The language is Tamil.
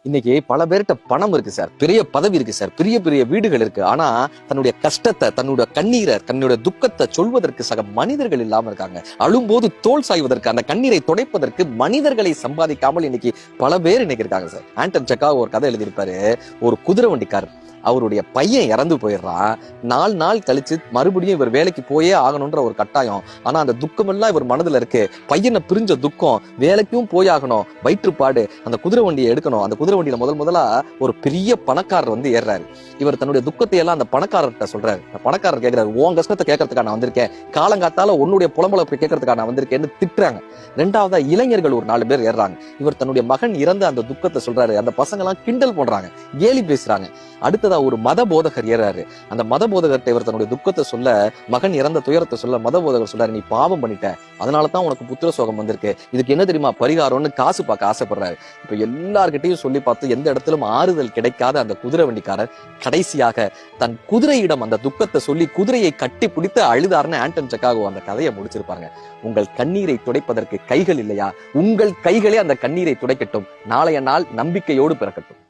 இன்னைக்கு பல பேர்கிட்ட பணம் இருக்கு சார், பெரிய பதவி இருக்கு சார், பெரிய பெரிய வீடுகள் இருக்கு. ஆனா தன்னுடைய கஷ்டத்தை, தன்னுடைய கண்ணீரை, தன்னுடைய துக்கத்தை சொல்வதற்கு சக மனிதர்கள் இல்லாம இருக்காங்க. அழும்போது தோல் சாய்வதற்கு, அந்த கண்ணீரை துடைப்பதற்கு மனிதர்களை சம்பாதிக்காமல் இன்னைக்கு பல பேர் இன்னைக்கு இருக்காங்க சார். ஆண்டன் செக்காகோ ஒரு கதை எழுதியிருப்பாரு. ஒரு குதிரை வண்டிக்காரர், அவருடைய பையன் இறந்து போயிடுறான். 4 நாள் கழிச்சு மறுபடியும் இவர் வேலைக்கு போயே ஆகணும்ன்ற ஒரு கட்டாயம். ஆனா அந்த துக்கம் எல்லாம் இவர் மனதுல இருக்கு. பையனை பிரிஞ்ச துக்கம், வேலைக்கும் போய் ஆகணும், வயிற்றுப்பாடு, அந்த குதிரை வண்டியை எடுக்கணும். அந்த குதிரை வண்டியில முதலா ஒரு பெரிய பணக்காரர் வந்து ஏறாரு. இவர் தன்னுடைய துக்கத்தை எல்லாம் அந்த பணக்காரர்கிட்ட சொல்றாரு. அந்த பணக்காரர் கேட்கிறாரு, உன் கஷ்டத்தை கேட்கறதுக்காக நான் வந்திருக்கேன், காலங்காத்தால உன்னுடைய புலம்பலப்பை கேட்கறதுக்காக நான் வந்திருக்கேன்னு திட்டுறாங்க. 2வதா இளைஞர்கள் ஒரு 4 பேர் ஏறாங்க. இவர் தன்னுடைய மகன் இறந்த அந்த துக்கத்தை சொல்றாரு. அந்த பசங்க எல்லாம் கிண்டல் பண்றாங்க, கேலி பேசுறாங்க. அடுத்ததா ஒரு மத போதகர் ஏறாரு. அந்த மத போதகர்கிட்ட இவர் தன்னுடைய துக்கத்தை சொல்ல, மகன் இறந்த துயரத்தை சொல்ல, மத போதகர் சொல்றாரு, நீ பாவம் பண்ணிட்ட, அதனாலதான் உனக்கு புத்திர சோகம் வந்திருக்கு, இதுக்கு என்ன தெரியுமா பரிகாரம்னு காசு பார்க்க ஆசைப்படுறாரு. இப்ப எல்லார்கிட்டையும் சொல்லி பார்த்து எந்த இடத்திலும் ஆறுதல் கிடைக்காத அந்த குதிரை வண்டிக்காரர் கடைசியாக தன் குதிரையிடம் அந்த துக்கத்தை சொல்லி குதிரையை கட்டி பிடித்து அழுதாருன்னு ஆண்டன் செக்காகோ அந்த கதையை முடிச்சிருப்பாங்க. உங்கள் கண்ணீரை துடைப்பதற்கு கைகள் இல்லையா? உங்கள் கைகளே அந்த கண்ணீரை துடைக்கட்டும். நாளைய நாள் நம்பிக்கையோடு பிறக்கட்டும்.